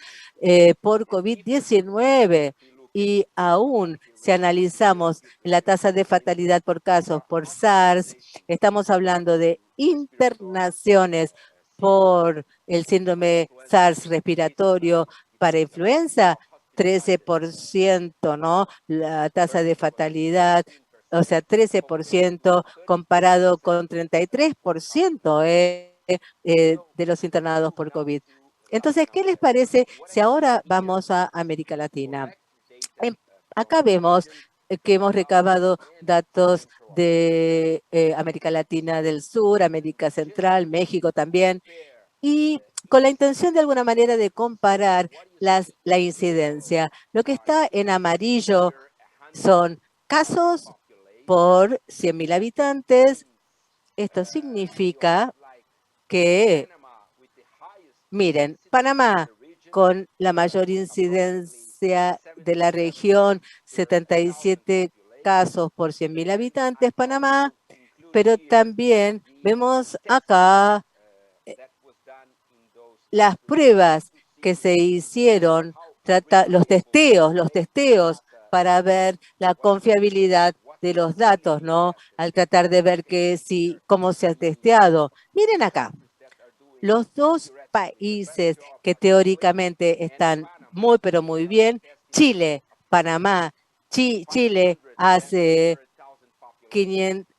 S2: por COVID-19. Y aún si analizamos la tasa de fatalidad por casos por SARS, estamos hablando de internaciones por el síndrome SARS respiratorio para influenza, 13%, ¿no? La tasa de fatalidad, o sea, 13% comparado con 33% de los internados por COVID. Entonces, ¿qué les parece si ahora vamos a América Latina? Acá vemos que hemos recabado datos de América Latina del Sur, América Central, México también, y con la intención de alguna manera de comparar la incidencia. Lo que está en amarillo son casos por 100.000 habitantes. Esto significa que, miren, Panamá con la mayor incidencia de la región, 77 casos por 100.000 habitantes, Panamá, pero también vemos acá las pruebas que se hicieron, los testeos para ver la confiabilidad de los datos, ¿no? Al tratar de ver cómo se ha testeado. Miren acá, los dos países que teóricamente están muy, pero muy bien, Chile, Panamá. Chile hace 500,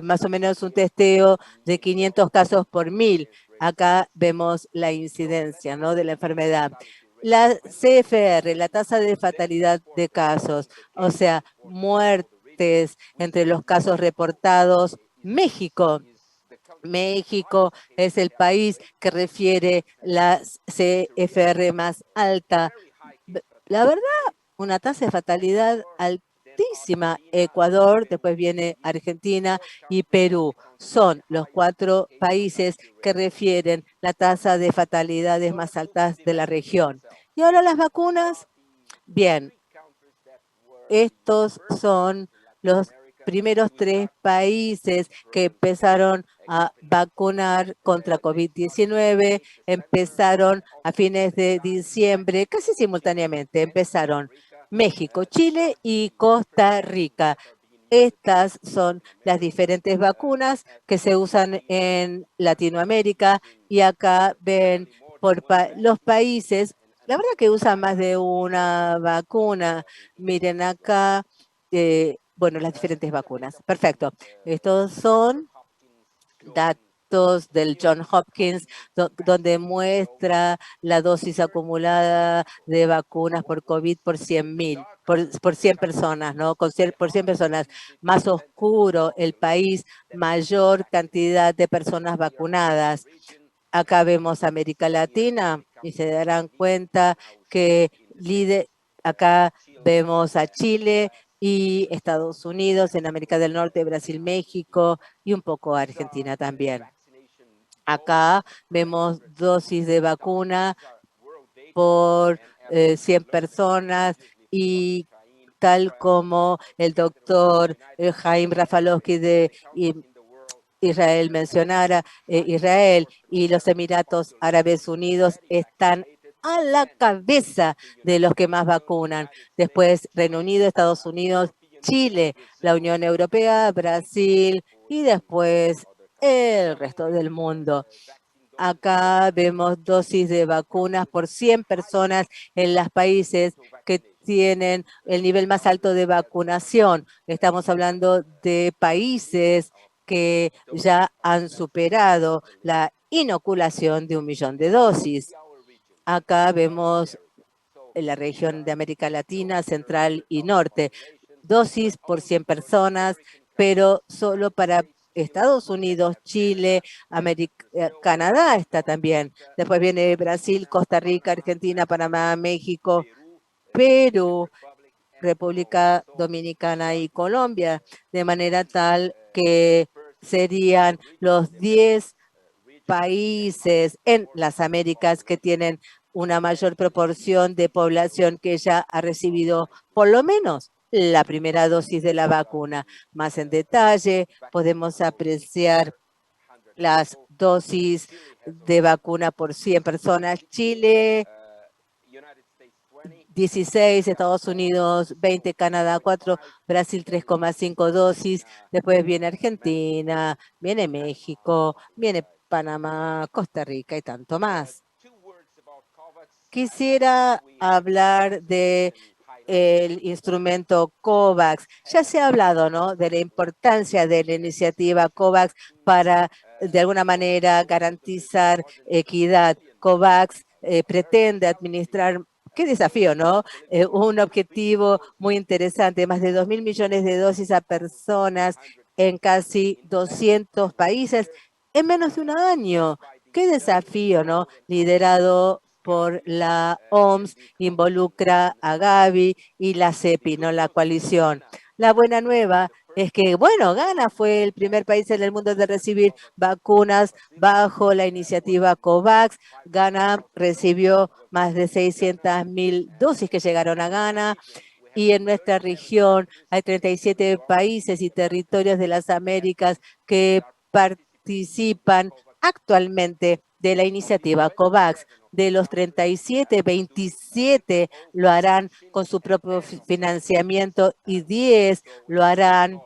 S2: más o menos un testeo de 500 casos por 1.000. Acá vemos la incidencia, ¿no?, de la enfermedad. La CFR, la tasa de fatalidad de casos, o sea, muertes entre los casos reportados. México es el país que refiere la CFR más alta. La verdad, una tasa de fatalidad altísima. Ecuador, después viene Argentina y Perú. Son los 4 países que refieren la tasa de fatalidades más altas de la región. Y ahora las vacunas. Bien, estos son los primeros 3 países que empezaron a vacunar contra COVID-19, empezaron a fines de diciembre, casi simultáneamente, empezaron México, Chile y Costa Rica. Estas son las diferentes vacunas que se usan en Latinoamérica y acá ven por los países. La verdad que usan más de una vacuna. Miren acá, bueno, las diferentes vacunas. Perfecto. Estos son datos del Johns Hopkins, donde muestra la dosis acumulada de vacunas por COVID por 100.000, por 100 personas, ¿no? Por 100 personas. Más oscuro el país, mayor cantidad de personas vacunadas. Acá vemos América Latina y se darán cuenta que acá vemos a Chile y Estados Unidos, en América del Norte, Brasil, México y un poco Argentina también. Acá vemos dosis de vacuna por 100 personas y tal como el doctor Jaime Rafalowski de Israel mencionara, Israel y los Emiratos Árabes Unidos están a la cabeza de los que más vacunan. Después Reino Unido, Estados Unidos, Chile, la Unión Europea, Brasil y después el resto del mundo. Acá vemos dosis de vacunas por 100 personas en los países que tienen el nivel más alto de vacunación. Estamos hablando de países que ya han superado la inoculación de 1 millón de dosis. Acá vemos en la región de América Latina, Central y Norte, dosis por 100 personas, pero solo para Estados Unidos, Chile, Canadá está también. Después viene Brasil, Costa Rica, Argentina, Panamá, México, Perú, República Dominicana y Colombia, de manera tal que serían los 10 países en las Américas que tienen una mayor proporción de población que ya ha recibido por lo menos la primera dosis de la vacuna. Más en detalle, podemos apreciar las dosis de vacuna por 100 personas. Chile, 16, Estados Unidos 20, Canadá 4, Brasil 3,5 dosis, después viene Argentina, viene México, viene Panamá, Costa Rica y tanto más. Quisiera hablar de el instrumento COVAX. Ya se ha hablado, ¿no?, de la importancia de la iniciativa COVAX para, de alguna manera, garantizar equidad. COVAX pretende administrar. Qué desafío, ¿no? Un objetivo muy interesante, más de 2.000 millones de dosis a personas en casi 200 países en menos de un año. Qué desafío, ¿no? Liderado por la OMS, involucra a Gavi y la CEPI, ¿no?, la coalición. La buena nueva es que, bueno, Ghana fue el primer país en el mundo de recibir vacunas bajo la iniciativa COVAX. Ghana recibió más de 600.000 dosis que llegaron a Ghana. Y en nuestra región hay 37 países y territorios de las Américas que participan actualmente de la iniciativa COVAX. De los 37, 27 lo harán con su propio financiamiento y 10 lo harán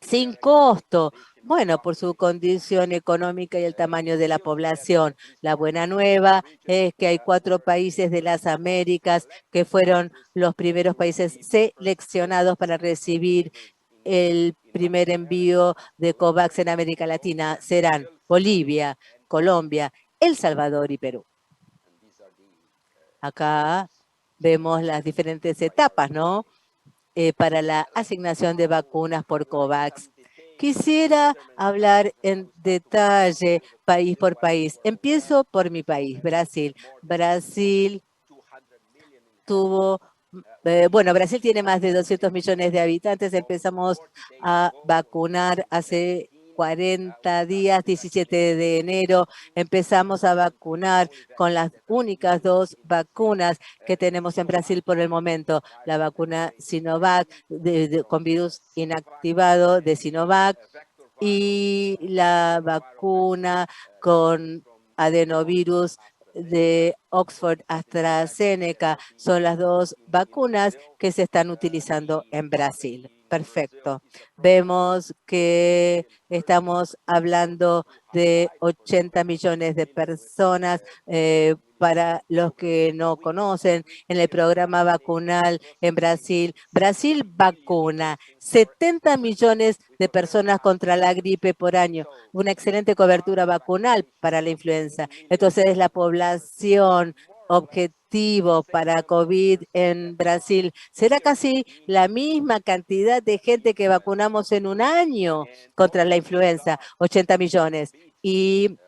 S2: sin costo. Bueno, por su condición económica y el tamaño de la población. La buena nueva es que hay 4 países de las Américas que fueron los primeros países seleccionados para recibir el primer envío de COVAX en América Latina. Serán Bolivia, Colombia, El Salvador y Perú. Acá vemos las diferentes etapas, ¿no?, para la asignación de vacunas por COVAX. Quisiera hablar en detalle país por país. Empiezo por mi país, Brasil. Brasil tuvo, bueno, Brasil tiene más de 200 millones de habitantes. Empezamos a vacunar hace 40 días, 17 de enero, empezamos a vacunar con las únicas 2 vacunas que tenemos en Brasil por el momento. La vacuna Sinovac con virus inactivado de Sinovac y la vacuna con adenovirus de Oxford AstraZeneca. Son las 2 vacunas que se están utilizando en Brasil. perfecto. Vemos que estamos hablando de 80 millones de personas. Para los que no conocen, en el programa vacunal en Brasil, Brasil vacuna 70 millones de personas contra la gripe por año, una excelente cobertura vacunal para la influenza. Entonces, la población objetivo para COVID en Brasil será casi la misma cantidad de gente que vacunamos en un año contra la influenza, 80 millones. Y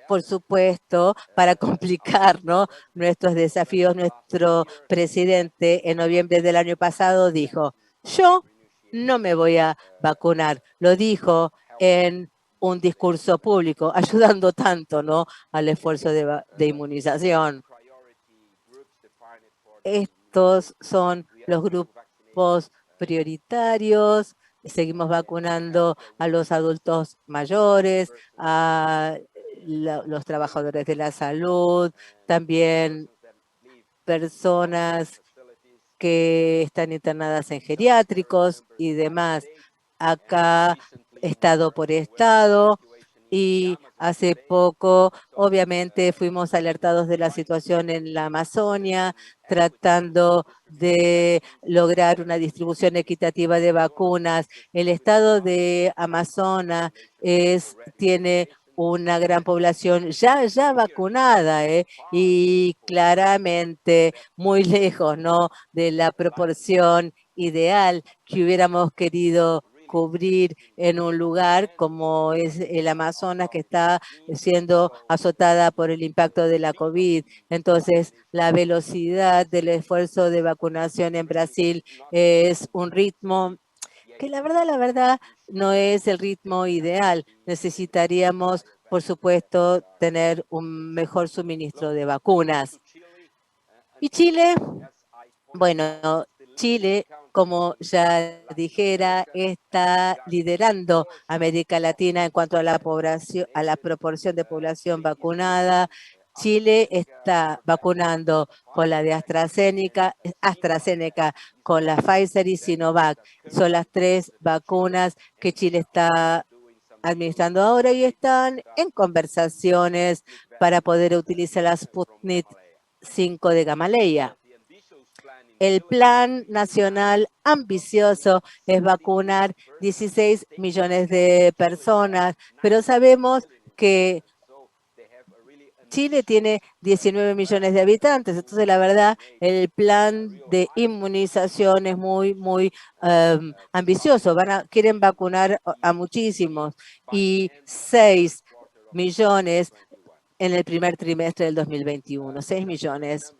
S2: por supuesto, para complicar, ¿no?, nuestros desafíos, nuestro presidente en noviembre del año pasado dijo, yo no me voy a vacunar. Lo dijo en un discurso público, ayudando tanto, ¿no?, al esfuerzo de inmunización. Estos son los grupos prioritarios. Seguimos vacunando a los adultos mayores, a los trabajadores de la salud, también personas que están internadas en geriátricos y demás. Acá, estado por estado, y hace poco, obviamente, fuimos alertados de la situación en la Amazonia, tratando de lograr una distribución equitativa de vacunas. El estado de Amazonas tiene una gran población ya vacunada, y claramente muy lejos, ¿no?, de la proporción ideal que hubiéramos querido cubrir en un lugar como es el Amazonas, que está siendo azotada por el impacto de la COVID. Entonces, la velocidad del esfuerzo de vacunación en Brasil es un ritmo que la verdad, no es el ritmo ideal. Necesitaríamos, por supuesto, tener un mejor suministro de vacunas. ¿Y Chile? Bueno, Chile, como ya dijera, está liderando América Latina en cuanto a la población, a la proporción de población vacunada. Chile está vacunando con la de AstraZeneca, con la Pfizer y Sinovac. Son las 3 vacunas que Chile está administrando ahora y están en conversaciones para poder utilizar la Sputnik 5 de Gamaleya. El plan nacional ambicioso es vacunar 16 millones de personas, pero sabemos que Chile tiene 19 millones de habitantes. Entonces, la verdad, el plan de inmunización es muy ambicioso. Quieren vacunar a muchísimos, y 6 millones en el primer trimestre del 2021. 6 millones.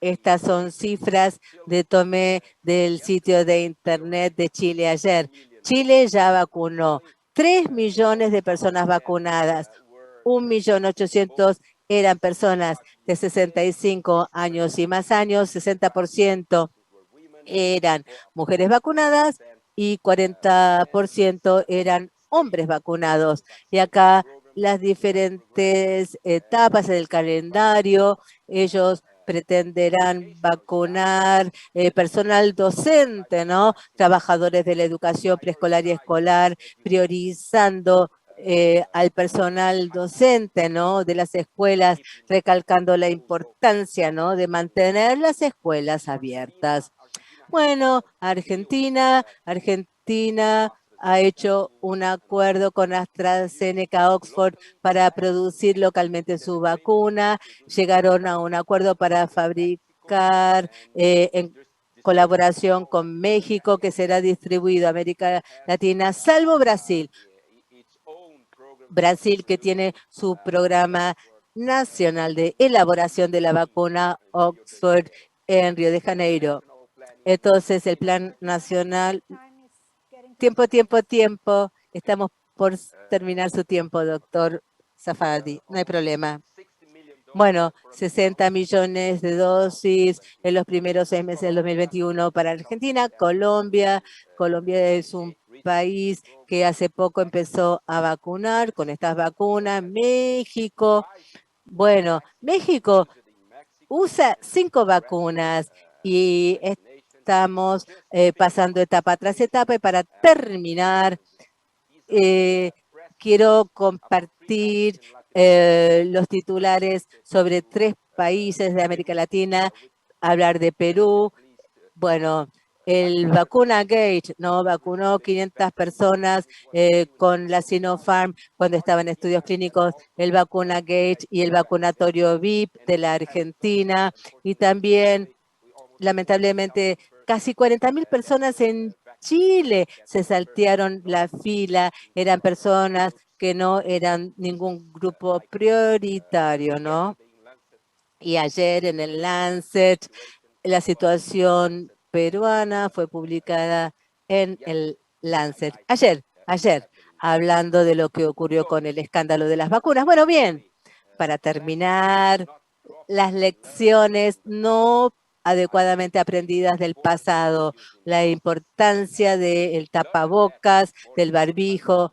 S2: Estas son cifras que tomé del sitio de internet de Chile ayer. Chile ya vacunó 3 millones de personas vacunadas. 1.800.000 eran personas de 65 años y más años. 60% eran mujeres vacunadas y 40% eran hombres vacunados. Y acá las diferentes etapas del calendario, ellos pretenderán vacunar personal docente, ¿no?, trabajadores de la educación preescolar y escolar, priorizando al personal docente, ¿no?, de las escuelas, recalcando la importancia, ¿no?, de mantener las escuelas abiertas. Bueno, Argentina ha hecho un acuerdo con AstraZeneca Oxford para producir localmente su vacuna. Llegaron a un acuerdo para fabricar en colaboración con México, que será distribuido a América Latina, salvo Brasil. Brasil, que tiene su programa nacional de elaboración de la vacuna Oxford en Río de Janeiro. Entonces, el plan nacional, tiempo. Estamos por terminar su tiempo, doctor Safadi. No hay problema. Bueno, 60 millones de dosis en los primeros 6 meses del 2021 para Argentina. Colombia es un país que hace poco empezó a vacunar con estas vacunas. México, bueno, México usa 5 vacunas y estamos pasando etapa tras etapa. Y para terminar, quiero compartir los titulares sobre 3 países de América Latina, hablar de Perú. Bueno, el Vacuna Gate, ¿no? Vacunó 500 personas con la Sinopharm cuando estaban en estudios clínicos, el Vacuna Gate y el vacunatorio VIP de la Argentina. Y también, lamentablemente, casi 40.000 personas en Chile se saltearon la fila. Eran personas que no eran ningún grupo prioritario, ¿no? Y ayer en el Lancet, la situación peruana fue publicada en el Lancet. Ayer, hablando de lo que ocurrió con el escándalo de las vacunas. Bueno, bien, para terminar, las lecciones no adecuadamente aprendidas del pasado, la importancia del tapabocas, del barbijo.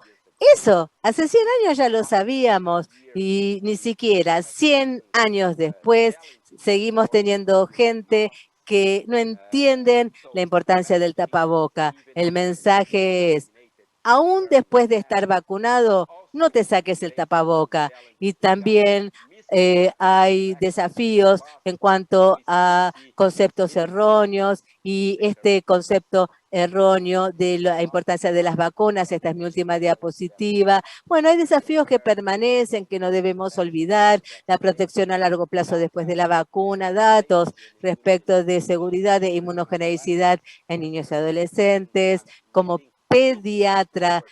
S2: Eso, hace 100 años ya lo sabíamos y ni siquiera 100 años después seguimos teniendo gente que no entienden la importancia del tapaboca. El mensaje es, aún después de estar vacunado, no te saques el tapaboca. Y también hay desafíos en cuanto a conceptos erróneos y este concepto erróneo de la importancia de las vacunas. Esta es mi última diapositiva. Bueno, hay desafíos que permanecen, que no debemos olvidar. La protección a largo plazo después de la vacuna, datos respecto de seguridad e inmunogeneicidad en niños y adolescentes. Como pediatra,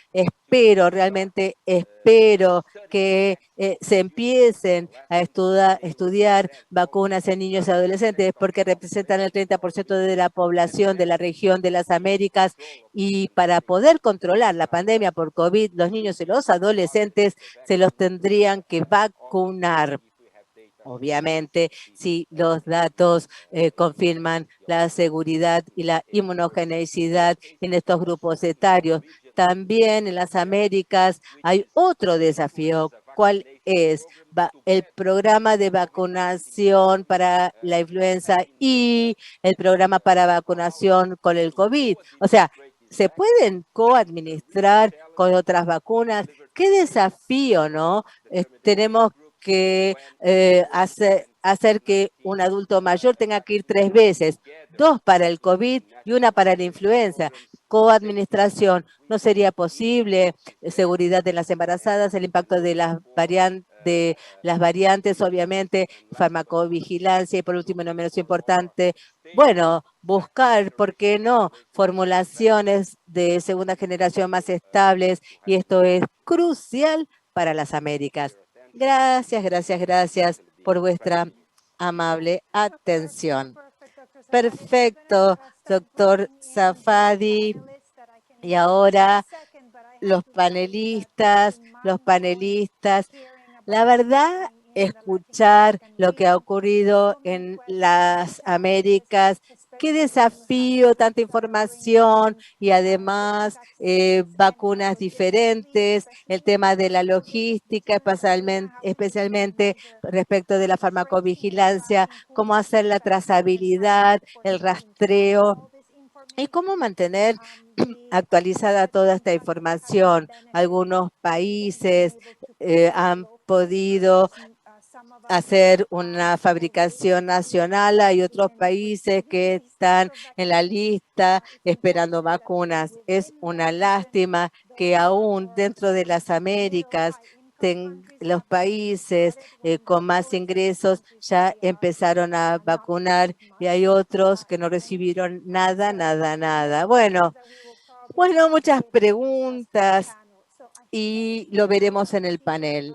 S2: realmente espero que se empiecen a estudiar vacunas en niños y adolescentes porque representan el 30% de la población de la región de las Américas y para poder controlar la pandemia por COVID, los niños y los adolescentes se los tendrían que vacunar. Obviamente, si los datos confirman la seguridad y la inmunogeneicidad en estos grupos etarios. También en las Américas hay otro desafío. ¿Cuál es? El programa de vacunación para la influenza y el programa para vacunación con el COVID. O sea, ¿se pueden coadministrar con otras vacunas? ¡Qué desafío!, ¿no? Tenemos que hacer que un adulto mayor tenga que ir 3 veces, 2 para el COVID y 1 para la influenza. Coadministración no sería posible, seguridad de las embarazadas, el impacto de las variantes, obviamente, farmacovigilancia y por último, no menos importante, bueno, buscar, ¿por qué no?, formulaciones de segunda generación más estables y esto es crucial para las Américas. Gracias por vuestra amable atención. Perfecto, doctor Safadi. Y ahora los panelistas. La verdad, escuchar lo que ha ocurrido en las Américas, qué desafío, tanta información y además vacunas diferentes, el tema de la logística, especialmente respecto de la farmacovigilancia, cómo hacer la trazabilidad, el rastreo y cómo mantener actualizada toda esta información. Algunos países han podido hacer una fabricación nacional. Hay otros países que están en la lista esperando vacunas. Es una lástima que aún dentro de las Américas los países con más ingresos ya empezaron a vacunar y hay otros que no recibieron nada. Bueno, muchas preguntas y lo veremos en el panel.